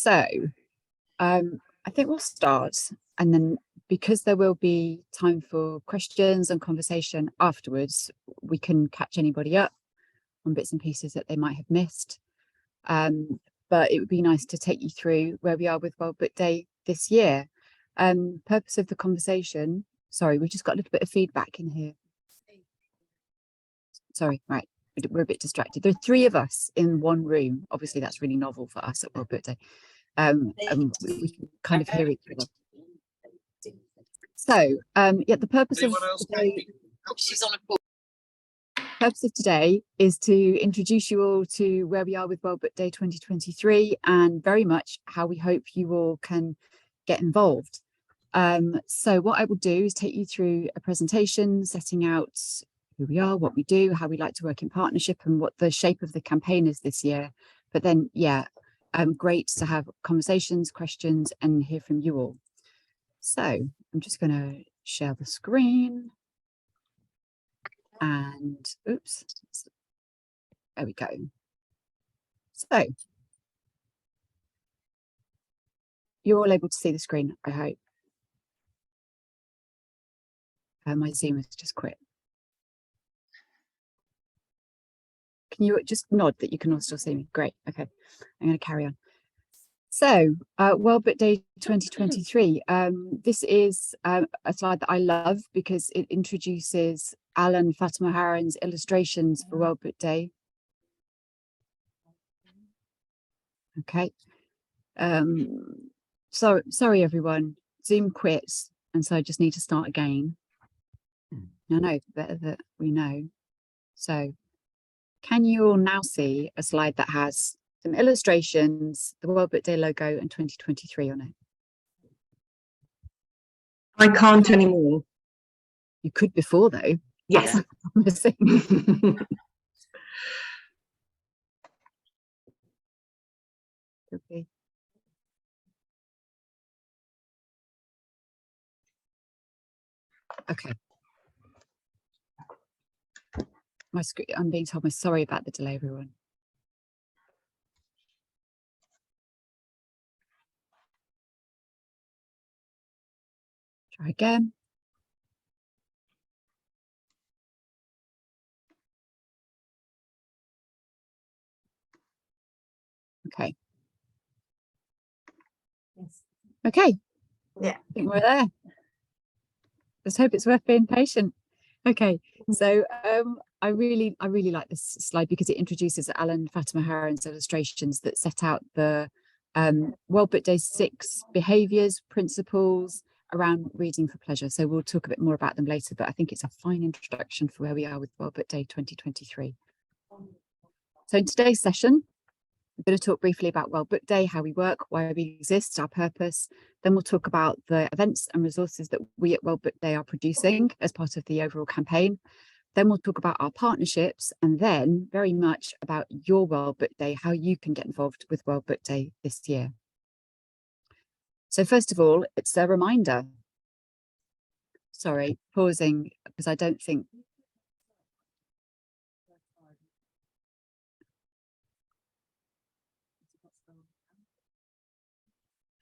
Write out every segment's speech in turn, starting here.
So I think we'll start, and then because there will be time for questions and conversation afterwards, we can catch anybody up on bits and pieces that they might have missed. But it would be nice to take you through where we are with World Book Day this year. Purpose of the conversation, sorry, we've just got a little bit of feedback in here. Sorry, right, we're a bit distracted. There are three of us in one room. Obviously, that's really novel for us at World Book Day. We can kind of hear each other. So, yeah, the purpose of today, she's on a call. Purpose of today is to introduce you all to where we are with World Book Day 2023 and very much how we hope you all can get involved. So what I will do is take you through a presentation setting out who we are, what we do, how we like to work in partnership and what the shape of the campaign is this year. But then, yeah, great to have conversations, questions and hear from you all. So I'm just going to share the screen. And oops, there we go. So you're all able to see the screen, I hope. My Zoom has just quit. Can you just nod that you can all still see me? Great. Okay, I'm going to carry on. So, World Book Day 2023. This is a slide that I love because it introduces Alan Fatima Harron's illustrations for World Book Day. Okay. So sorry everyone, Zoom quits, and so I just need to start again. No, better that we know. So, can you all now see a slide that has some illustrations, the World Book Day logo, and 2023 on it? I can't anymore. You could before, though. Yes. Okay. Okay. My screen, I'm being told, sorry about the delay, everyone. Try again. Okay. Yes. Okay. Yeah. I think we're there. Let's hope it's worth being patient. Okay, so I really like this slide because it introduces Alan Fatima Harron's illustrations that set out the World Book Day 6 behaviours, principles around reading for pleasure. So we'll talk a bit more about them later, but I think it's a fine introduction for where we are with World Book Day 2023. So in today's session, I'm going to talk briefly about World Book Day, how we work, why we exist, our purpose. Then we'll talk about the events and resources that we at World Book Day are producing as part of the overall campaign. Then we'll talk about our partnerships, and then very much about your World Book Day, how you can get involved with World Book Day this year. So first of all, it's a reminder. Sorry, pausing because I don't think.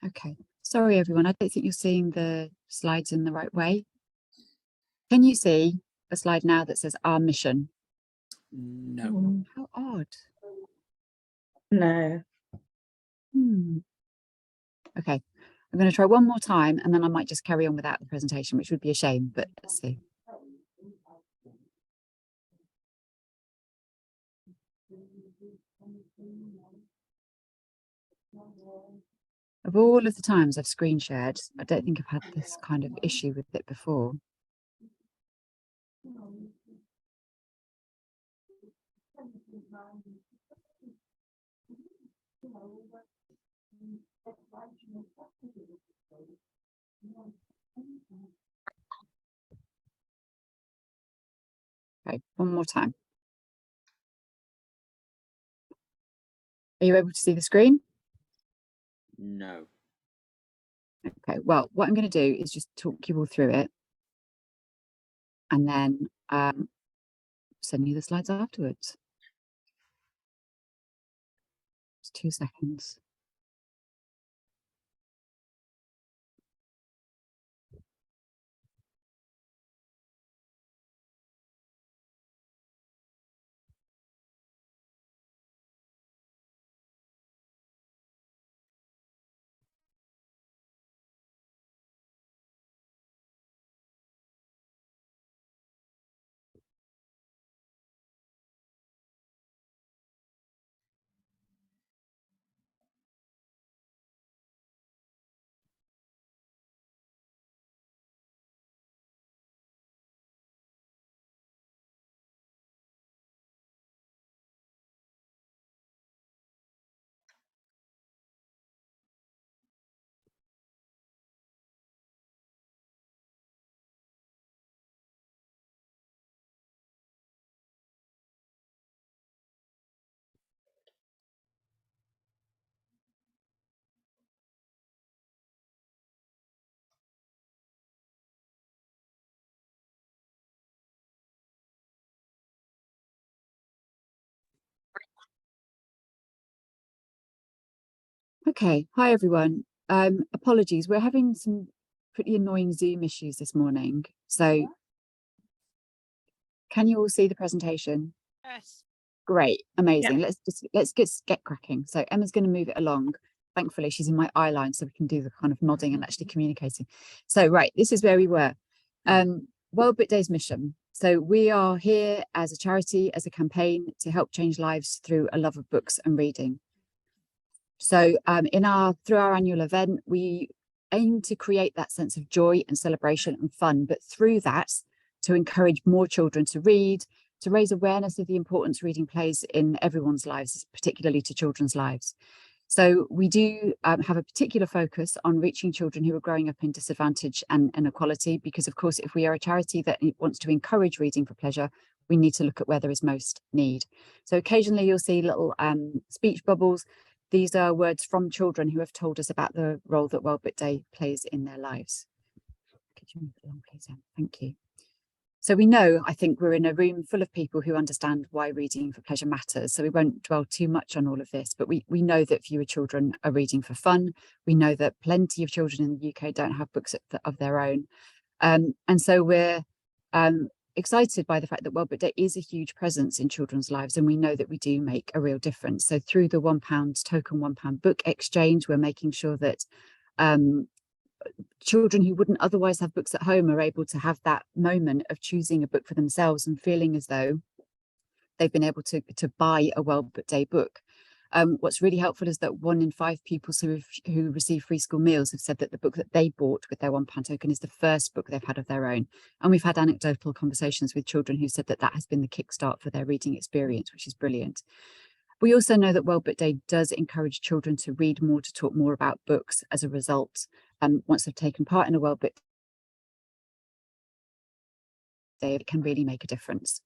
Okay, sorry everyone, I don't think you're seeing the slides in the right way. Can you see a slide now that says our mission? No. How odd. No. Okay, I'm going to try one more time and then I might just carry on without the presentation, which would be a shame, but let's see. Of all of the times I've screen shared, I don't think I've had this kind of issue with it before. Okay, one more time. Are you able to see the screen? No. Okay, well, what I'm going to do is just talk you all through it and then send you the slides afterwards. Just 2 seconds. Okay, hi everyone. Apologies, we're having some pretty annoying Zoom issues this morning. So can you all see the presentation? Yes. Great, amazing. Let's get cracking. So Emma's going to move it along. Thankfully, she's in my eye line, so we can do the kind of nodding and actually communicating. So right, this is where we were. World Book Day's mission. So we are here as a charity, as a campaign to help change lives through a love of books and reading. So through our annual event, we aim to create that sense of joy and celebration and fun, but through that, to encourage more children to read, to raise awareness of the importance reading plays in everyone's lives, particularly to children's lives. So we do have a particular focus on reaching children who are growing up in disadvantage and inequality, because of course, if we are a charity that wants to encourage reading for pleasure, we need to look at where there is most need. So occasionally you'll see little speech bubbles. These are words from children who have told us about the role that World Book Day plays in their lives. Could you move it along, please, Em? Thank you. So we know, I think we're in a room full of people who understand why reading for pleasure matters. So we won't dwell too much on all of this, but we know that fewer children are reading for fun. We know that plenty of children in the UK don't have books of their own. And so we're excited by the fact that World Book Day is a huge presence in children's lives, and we know that we do make a real difference. So through the £1 token £1 book exchange, we're making sure that children who wouldn't otherwise have books at home are able to have that moment of choosing a book for themselves and feeling as though they've been able to buy a World Book Day book. What's really helpful is that 1 in 5 pupils who receive free school meals have said that the book that they bought with their £1 token is the first book they've had of their own. And we've had anecdotal conversations with children who said that that has been the kickstart for their reading experience, which is brilliant. We also know that World Book Day does encourage children to read more, to talk more about books as a result. Once they've taken part in a World Book Day, it can really make a difference.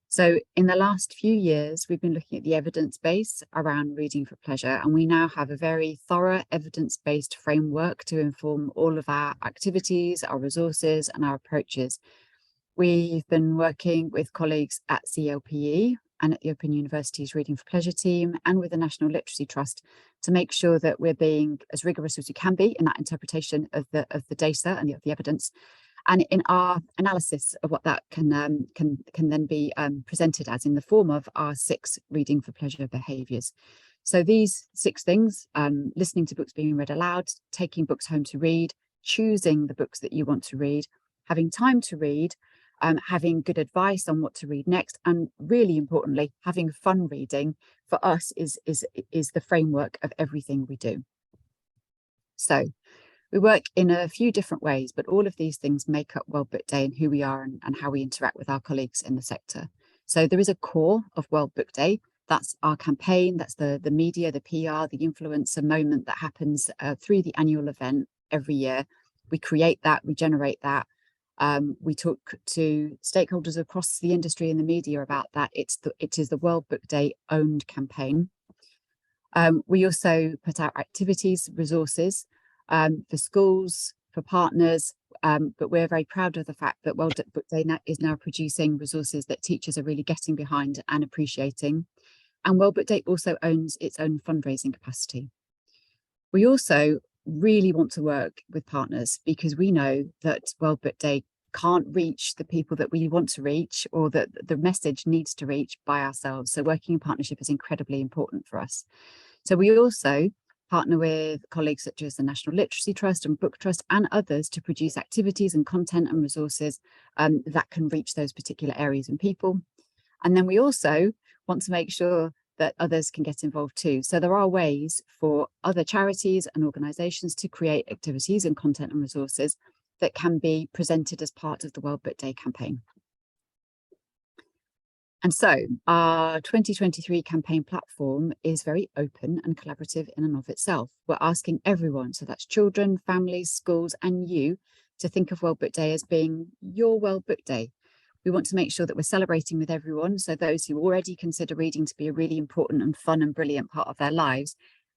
So in the last few years, we've been looking at the evidence base around reading for pleasure, and we now have a very thorough evidence-based framework to inform all of our activities, our resources, and our approaches. We've been working with colleagues at CLPE and at the Open University's Reading for Pleasure team and with the National Literacy Trust to make sure that we're being as rigorous as we can be in that interpretation of the data and the evidence, and in our analysis of what that can then be presented as in the form of our 6 reading for pleasure behaviours. So these 6 things: listening to books being read aloud, taking books home to read, choosing the books that you want to read, having time to read, having good advice on what to read next, and really importantly, having fun reading, for us is the framework of everything we do. So we work in a few different ways, but all of these things make up World Book Day and who we are and how we interact with our colleagues in the sector. So there is a core of World Book Day. That's our campaign, that's the media, the PR, the influencer moment that happens through the annual event every year. We create that, we generate that. We talk to stakeholders across the industry and the media about that. It is the World Book Day owned campaign. We also put out activities, resources for schools, for partners, but we're very proud of the fact that World Book Day is now producing resources that teachers are really getting behind and appreciating. And World Book Day also owns its own fundraising capacity. We also really want to work with partners because we know that World Book Day can't reach the people that we want to reach, or that the message needs to reach, by ourselves. So working in partnership is incredibly important for us. So we also partner with colleagues such as the National Literacy Trust and Book Trust and others to produce activities and content and resources that can reach those particular areas and people. And then we also want to make sure that others can get involved too. So there are ways for other charities and organisations to create activities and content and resources that can be presented as part of the World Book Day campaign. And so our 2023 campaign platform is very open and collaborative in and of itself. We're asking everyone, so that's children, families, schools, and you, to think of World Book Day as being your World Book Day. We want to make sure that we're celebrating with everyone, so those who already consider reading to be a really important and fun and brilliant part of their lives,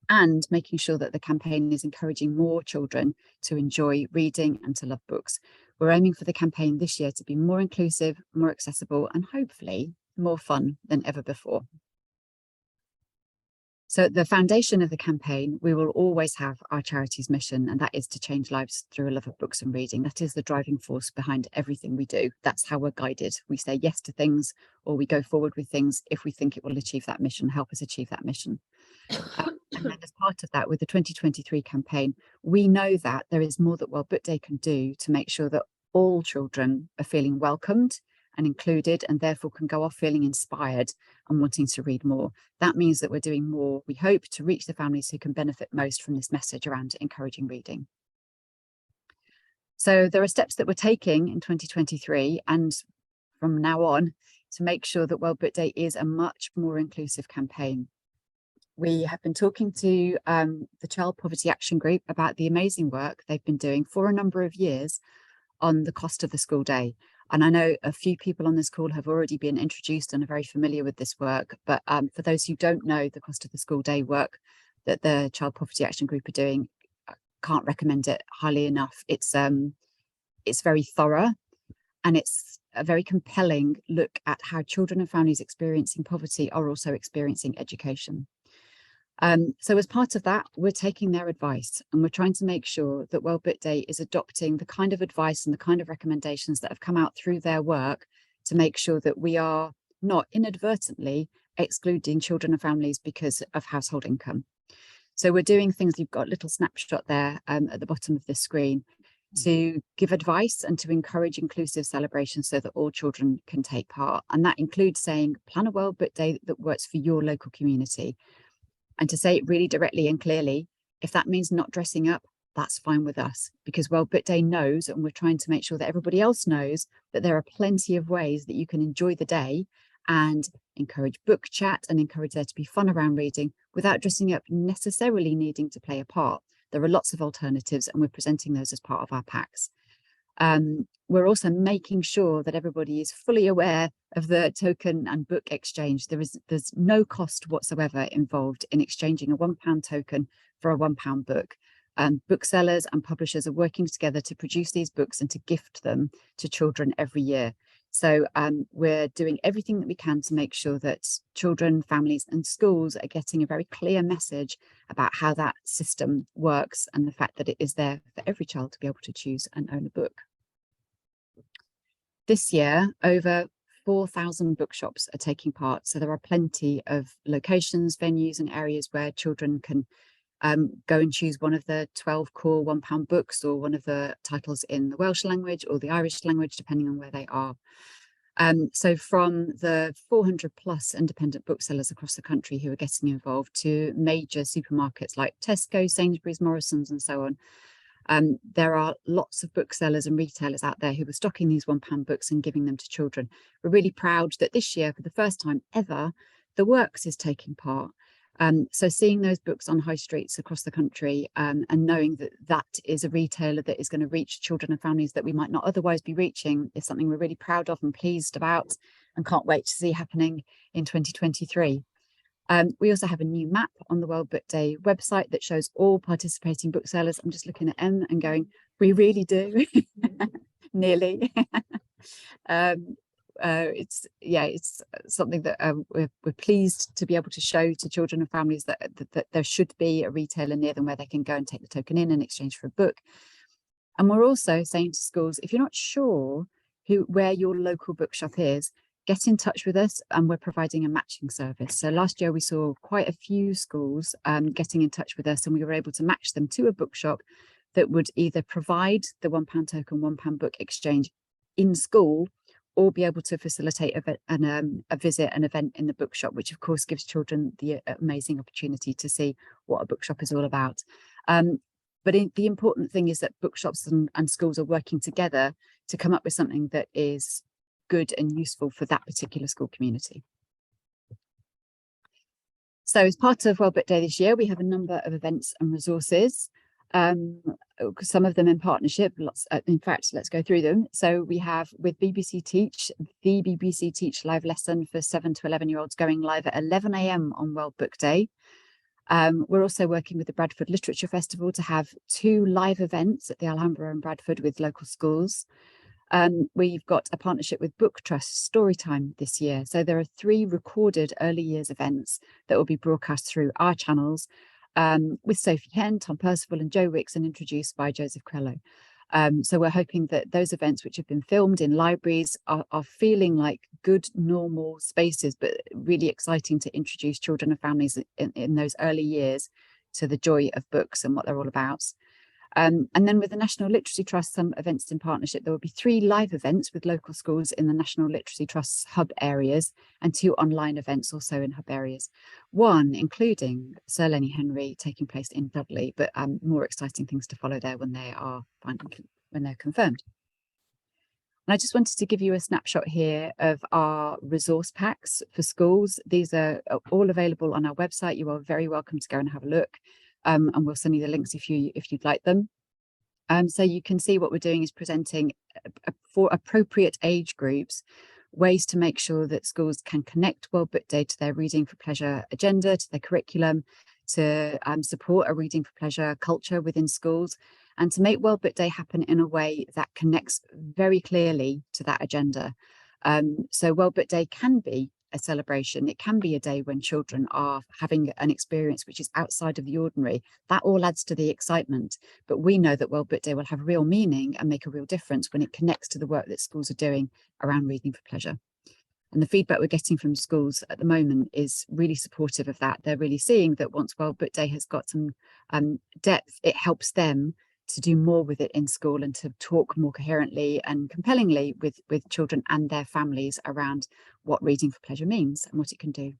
and making sure that the campaign is encouraging more children to enjoy reading and to love books. We're aiming for the campaign this year to be more inclusive, more accessible, and hopefully more fun than ever before. So the foundation of the campaign, we will always have our charity's mission, and that is to change lives through a love of books and reading. That is the driving force behind everything we do. That's how we're guided. We say yes to things, or we go forward with things if we think it will achieve that mission, help us achieve that mission. And then as part of that, with the 2023 campaign, we know that there is more that World Book Day can do to make sure that all children are feeling welcomed and included, and therefore can go off feeling inspired and wanting to read more. That means that we're doing more, we hope, to reach the families who can benefit most from this message around encouraging reading. So there are steps that we're taking in 2023 and from now on to make sure that World Book Day is a much more inclusive campaign. We have been talking to the Child Poverty Action Group about the amazing work they've been doing for a number of years on the cost of the school day. And I know a few people on this call have already been introduced and are very familiar with this work. But for those who don't know the cost of the school day work that the Child Poverty Action Group are doing, I can't recommend it highly enough. It's very thorough, and it's a very compelling look at how children and families experiencing poverty are also experiencing education. So as part of that, we're taking their advice, and we're trying to make sure that World Book Day is adopting the kind of advice and the kind of recommendations that have come out through their work to make sure that we are not inadvertently excluding children and families because of household income. So we're doing things, you've got a little snapshot there at the bottom of the screen, to give advice and to encourage inclusive celebrations so that all children can take part. And that includes saying, plan a World Book Day that works for your local community. And to say it really directly and clearly, if that means not dressing up, that's fine with us, because World Book Day knows, and we're trying to make sure that everybody else knows, that there are plenty of ways that you can enjoy the day and encourage book chat and encourage there to be fun around reading without dressing up necessarily needing to play a part. There are lots of alternatives, and we're presenting those as part of our packs. We're also making sure that everybody is fully aware of the token and book exchange. There's no cost whatsoever involved in exchanging a £1 token for a £1 book. Booksellers and publishers are working together to produce these books and to gift them to children every year. So we're doing everything that we can to make sure that children, families and schools are getting a very clear message about how that system works and the fact that it is there for every child to be able to choose and own a book. This year, over 4,000 bookshops are taking part. So there are plenty of locations, venues and areas where children can go and choose one of the 12 core £1 books, or one of the titles in the Welsh language or the Irish language, depending on where they are. So from the 400 plus independent booksellers across the country who are getting involved, to major supermarkets like Tesco, Sainsbury's, Morrison's and so on, there are lots of booksellers and retailers out there who are stocking these £1 books and giving them to children. We're really proud that this year, for the first time ever, The Works is taking part. So seeing those books on high streets across the country, and knowing that that is a retailer that is going to reach children and families that we might not otherwise be reaching, is something we're really proud of and pleased about, and can't wait to see happening in 2023. We also have a new map on the World Book Day website that shows all participating booksellers. I'm just looking at Em and going, we really do. Nearly. It's something that we're pleased to be able to show to children and families that there should be a retailer near them where they can go and take the token in exchange for a book. And we're also saying to schools, if you're not sure where your local bookshop is, get in touch with us, and we're providing a matching service. So last year we saw quite a few schools getting in touch with us, and we were able to match them to a bookshop that would either provide the £1 token, £1 book exchange in school, or be able to facilitate a visit, an event in the bookshop, which of course gives children the amazing opportunity to see what a bookshop is all about. But the important thing is that bookshops and schools are working together to come up with something that is good and useful for that particular school community. So as part of World Book Day this year, we have a number of events and resources, some of them in partnership, lots. In fact, let's go through them. So we have with BBC Teach, the BBC Teach live lesson for 7 to 11-year-olds going live at 11 AM on World Book Day. We're also working with the Bradford Literature Festival to have 2 live events at the Alhambra in Bradford with local schools. We've got a partnership with Book Trust Storytime this year. So there are 3 recorded early years events that will be broadcast through our channels with Sophie Henn, Tom Percival and Joe Wicks, and introduced by Joseph Quello. So we're hoping that those events which have been filmed in libraries are feeling like good, normal spaces, but really exciting to introduce children and families in those early years to the joy of books and what they're all about. And then with the National Literacy Trust, some events in partnership, there will be 3 live events with local schools in the National Literacy Trust's hub areas and 2 online events also in hub areas. One including Sir Lenny Henry taking place in Dudley, but more exciting things to follow there when they're confirmed. And I just wanted to give you a snapshot here of our resource packs for schools. These are all available on our website. You are very welcome to go and have a look. And we'll send you the links if you'd like them. So you can see what we're doing is presenting for appropriate age groups, ways to make sure that schools can connect World Book Day to their Reading for Pleasure agenda, to their curriculum, to support a Reading for Pleasure culture within schools, and to make World Book Day happen in a way that connects very clearly to that agenda. So World Book Day can be a celebration. It can be a day when children are having an experience which is outside of the ordinary. That all adds to the excitement. But we know that World Book Day will have real meaning and make a real difference when it connects to the work that schools are doing around reading for pleasure. And the feedback we're getting from schools at the moment is really supportive of that. They're really seeing that once World Book Day has got some depth, it helps them to do more with it in school and to talk more coherently and compellingly with children and their families around what reading for pleasure means and what it can do.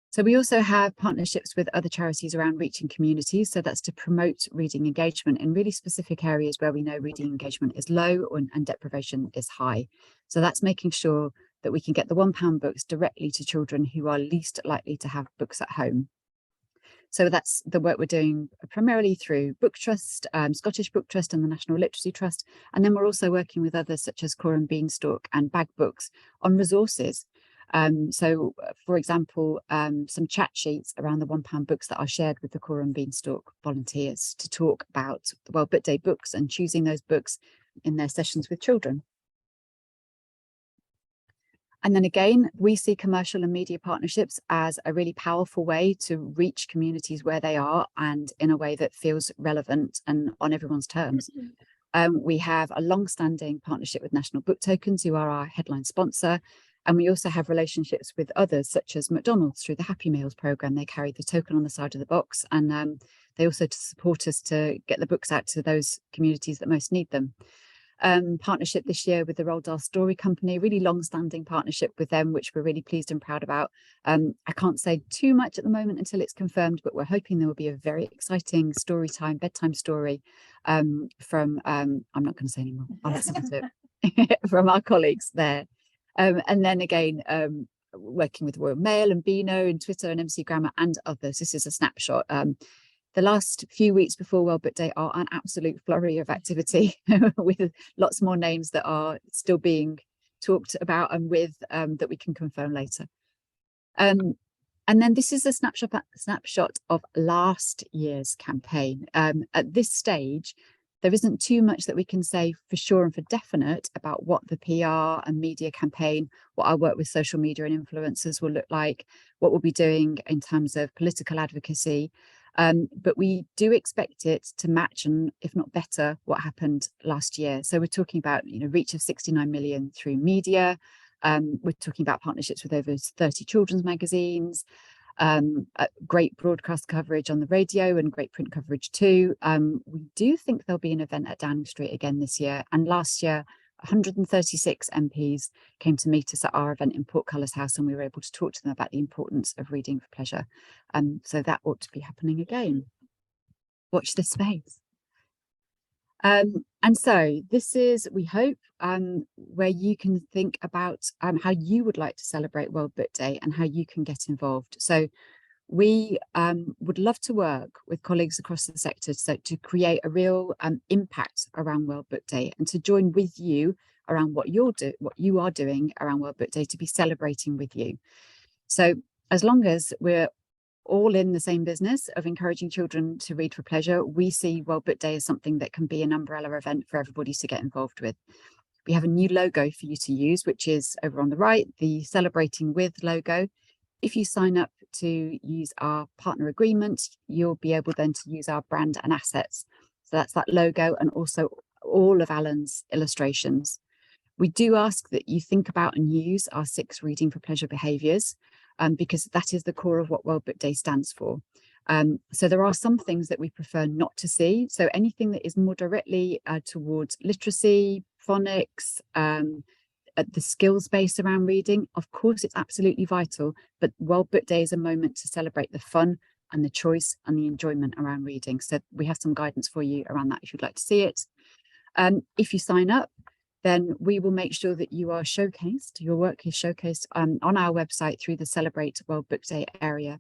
So we also have partnerships with other charities around reaching communities. So that's to promote reading engagement in really specific areas where we know reading engagement is low and deprivation is high. So that's making sure that we can get the £1 books directly to children who are least likely to have books at home. So that's the work we're doing primarily through Book Trust, Scottish Book Trust and the National Literacy Trust. And then we're also working with others such as Coram Beanstalk and Bag Books on resources. For example, some chat sheets around the £1 books that are shared with the Coram Beanstalk volunteers to talk about the World Book Day books and choosing those books in their sessions with children. And then again, we see commercial and media partnerships as a really powerful way to reach communities where they are and in a way that feels relevant and on everyone's terms. We have a long-standing partnership with National Book Tokens, who are our headline sponsor. And we also have relationships with others, such as McDonald's through the Happy Meals programme. They carry the token on the side of the box, and they also support us to get the books out to those communities that most need them. Partnership this year with the Roald Dahl Story Company, really long-standing partnership with them, which we're really pleased and proud about. I can't say too much at the moment until it's confirmed, but we're hoping there will be a very exciting story time, bedtime story from, I'm not going to say anymore, I'll let someone do it, from our colleagues there. And then again, working with Royal Mail and Beano and Twitter and MC Grammar and others. This is a snapshot. The last few weeks before World Book Day are an absolute flurry of activity with lots more names that are still being talked about and with that we can confirm later. And then this is a snapshot of last year's campaign. At this stage, there isn't too much that we can say for sure and for definite about what the PR and media campaign, what our work with social media and influencers will look like, what we'll be doing in terms of political advocacy. But we do expect it to match, and if not better, what happened last year. So we're talking about, reach of 69 million through media. We're talking about partnerships with over 30 children's magazines, great broadcast coverage on the radio and great print coverage too. We do think there'll be an event at Downing Street again this year. And last year, 136 MPs came to meet us at our event in Portcullis House, and we were able to talk to them about the importance of reading for pleasure. So that ought to be happening again. Watch this space. And so this is, we hope, where you can think about how you would like to celebrate World Book Day and how you can get involved. So we would love to work with colleagues across the sector to create a real impact around World Book Day and to join with you around what you are doing around World Book Day, to be celebrating with you. So as long as we're all in the same business of encouraging children to read for pleasure, we see World Book Day as something that can be an umbrella event for everybody to get involved with. We have a new logo for you to use, which is over on the right, the Celebrating With logo. If you sign up to use our partner agreement, you'll be able then to use our brand and assets. So that's that logo and also all of Alan's illustrations. We do ask that you think about and use our 6 reading for pleasure behaviours, because that is the core of what World Book Day stands for. So there are some things that we prefer not to see. So anything that is more directly towards literacy, phonics, the skills base around reading, of course, it's absolutely vital, but World Book Day is a moment to celebrate the fun and the choice and the enjoyment around reading. So we have some guidance for you around that if you'd like to see it. If you sign up, then we will make sure that you are showcased, your work is showcased on our website through the Celebrate World Book Day area.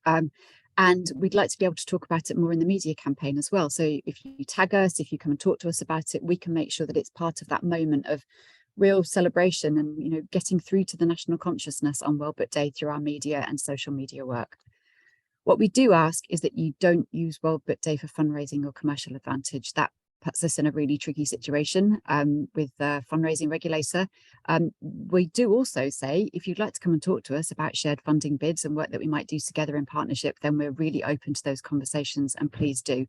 And we'd like to be able to talk about it more in the media campaign as well. So if you tag us, if you come and talk to us about it, we can make sure that it's part of that moment of real celebration and, you know, getting through to the national consciousness on World Book Day through our media and social media work. What we do ask is that you don't use World Book Day for fundraising or commercial advantage. That puts us in a really tricky situation with the fundraising regulator. We do also say, if you'd like to come and talk to us about shared funding bids and work that we might do together in partnership, then we're really open to those conversations, and please do.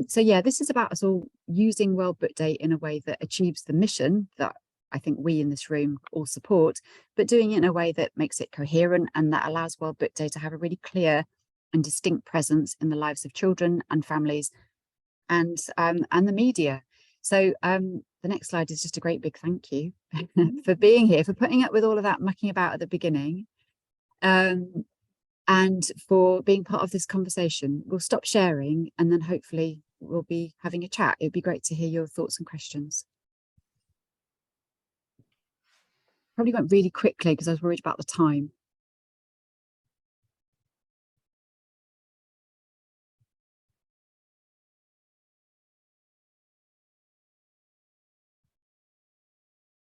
So yeah, this is about us all using World Book Day in a way that achieves the mission that I think we in this room all support, but doing it in a way that makes it coherent and that allows World Book Day to have a really clear and distinct presence in the lives of children and families and the media. So the next slide is just a great big thank you for being here, for putting up with all of that mucking about at the beginning, and for being part of this conversation. We'll stop sharing and then hopefully we'll be having a chat. It'd be great to hear your thoughts and questions. Probably went really quickly because I was worried about the time.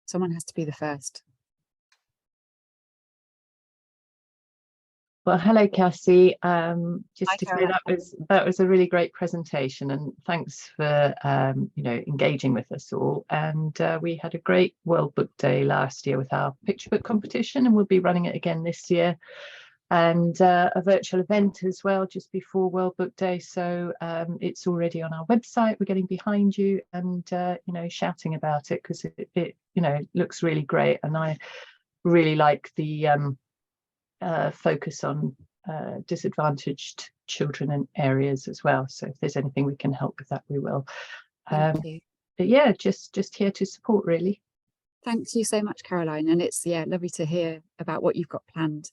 Someone has to be the first. Well, hello, Cassie. Just Hi, to say Caroline. that was a really great presentation, and thanks for you know, engaging with us all. And we had a great World Book Day last year with our picture book competition, and we'll be running it again this year. And a virtual event as well just before World Book Day. So it's already on our website. We're getting behind you and you know, shouting about it because it you know, looks really great. And I really like the focus on disadvantaged children and areas as well. So if there's anything we can help with that, we will. Thank you. But yeah, just here to support, really. Thanks you so much, Caroline. And it's, yeah, lovely to hear about what you've got planned.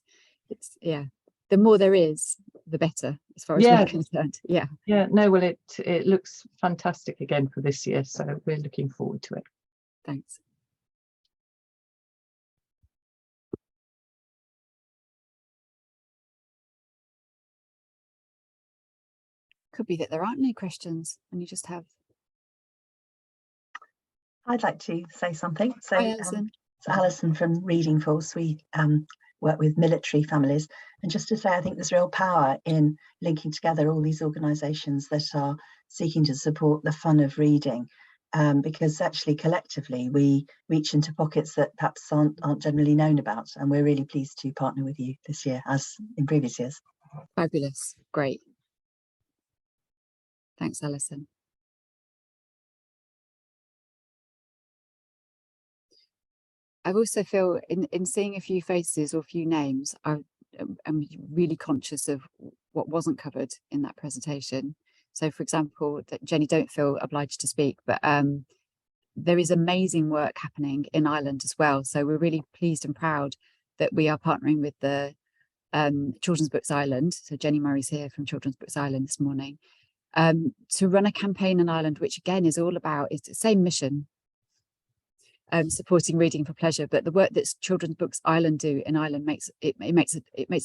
It's, yeah, the more there is, the better, as far as we're concerned. Yeah. Yeah, no, well, it looks fantastic again for this year. So we're looking forward to it. Thanks. Could be that there aren't any questions and you just have. I'd like to say something. So, Hi, Alison. it's Alison from Reading Force. We work with military families, and just to say, I think there's real power in linking together all these organisations that are seeking to support the fun of reading, because actually collectively we reach into pockets that perhaps aren't generally known about, and we're really pleased to partner with you this year as in previous years. Fabulous. Great. Thanks, Alison. I also feel in seeing a few faces or a few names, I'm really conscious of what wasn't covered in that presentation. So, for example, that Jenny, don't feel obliged to speak, but there is amazing work happening in Ireland as well. So we're really pleased and proud that we are partnering with the Children's Books Ireland. So Jenny Murray's here from Children's Books Ireland this morning to run a campaign in Ireland, which again is all about, it's the same mission, supporting reading for pleasure, but the work that Children's Books Ireland do in Ireland makes a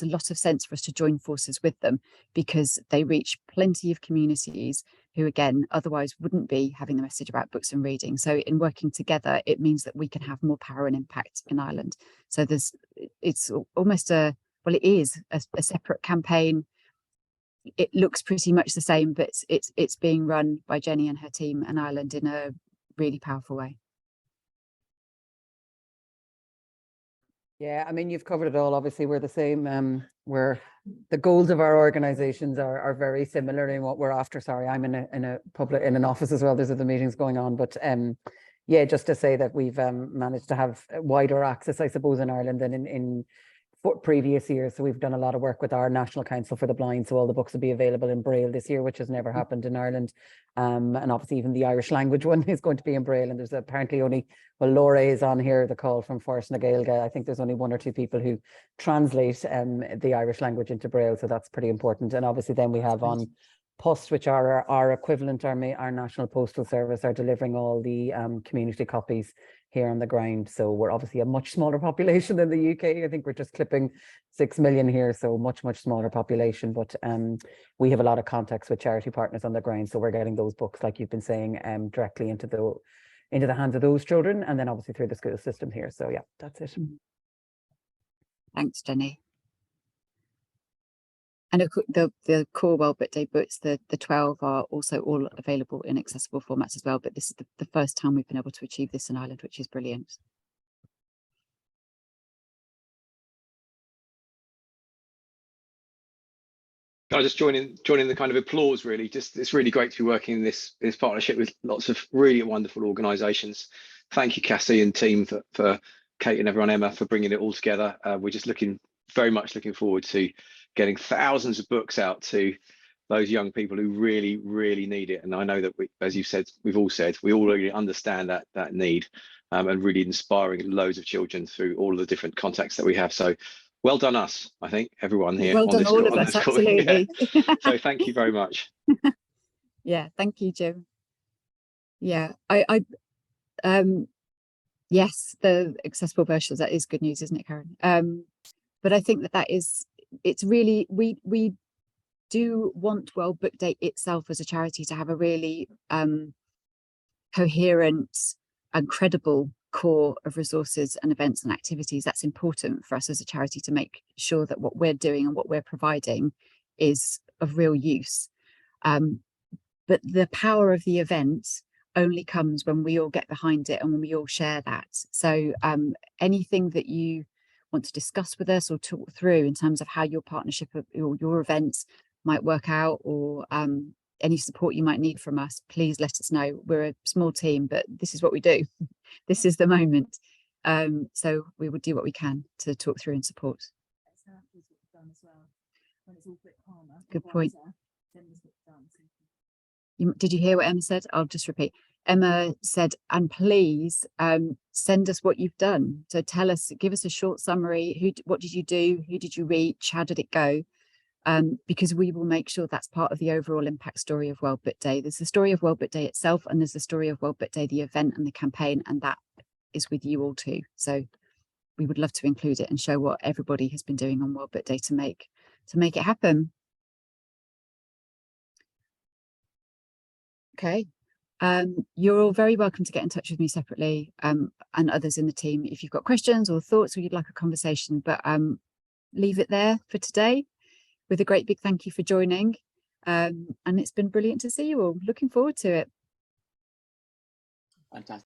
lot of sense for us to join forces with them, because they reach plenty of communities who again otherwise wouldn't be having the message about books and reading. So in working together, it means that we can have more power and impact in Ireland. So it's almost well, it is a separate campaign. It looks pretty much the same, but it's being run by Jenny and her team in Ireland in a really powerful way. Yeah, I mean, you've covered it all. Obviously, we're the same. We're the goals of our organizations are very similar in what we're after. Sorry, I'm in an office as well. There's other meetings going on, but yeah, just to say that we've managed to have wider access, I suppose, in Ireland than in previous years. So we've done a lot of work with our National Council for the Blind. So all the books will be available in Braille this year, which has never happened in Ireland. And obviously even the Irish language one is going to be in Braille. And there's apparently only, well, Laura is on here, the call from Forest na Gaeilge. I think there's only 1 or 2 people who translate the Irish language into Braille. So that's pretty important. And obviously then we have on Post, which are our equivalent, our National Postal Service are delivering all the community copies here on the ground. So we're obviously a much smaller population than the UK. I think we're just clipping 6 million here, so much smaller population. But we have a lot of contacts with charity partners on the ground, so we're getting those books, like you've been saying, directly into the hands of those children, and then obviously through the school system here. So yeah, that's it. Thanks, Jenny. And the core World Book Day books, the 12 are also all available in accessible formats as well. But this is the first time we've been able to achieve this in Ireland, which is brilliant. I just join in the kind of applause, really. Just it's really great to be working in this partnership with lots of really wonderful organisations. Thank you, Cassie and team, for Kate and everyone, Emma, for bringing it all together. We're just very much looking forward to getting thousands of books out to those young people who really need it. And I know that as you said, we all really understand that need, and really inspiring loads of children through all of the different contacts that we have. So well done us, I think, everyone here. Well done, all of us, absolutely. Yeah. So thank you very much. Yeah, thank you, Jim. Yeah, yes, the accessible versions, that is good news, isn't it, Karen? But I think it's really, we do want World Book Day itself as a charity to have a really coherent and credible core of resources and events and activities. That's important for us as a charity to make sure that what we're doing and what we're providing is of real use. But the power of the event only comes when we all get behind it and when we all share that. So anything that you want to discuss with us or talk through in terms of how your partnership or your events might work out, or any support you might need from us, please let us know. We're a small team, but this is what we do. This is the moment. So we will do what we can to talk through and support. Good point. Did you hear what Emma said? I'll just repeat. Emma said, and please send us what you've done. So tell us, give us a short summary. What did you do? Who did you reach? How did it go? Because we will make sure that's part of the overall impact story of World Book Day. There's the story of World Book Day itself, and there's the story of World Book Day, the event and the campaign, and that is with you all too. So we would love to include it and show what everybody has been doing on World Book Day to make it happen. Okay. You're all very welcome to get in touch with me separately, and others in the team if you've got questions or thoughts or you'd like a conversation, but leave it there for today with a great big thank you for joining, and it's been brilliant to see you all. Looking forward to it. Fantastic.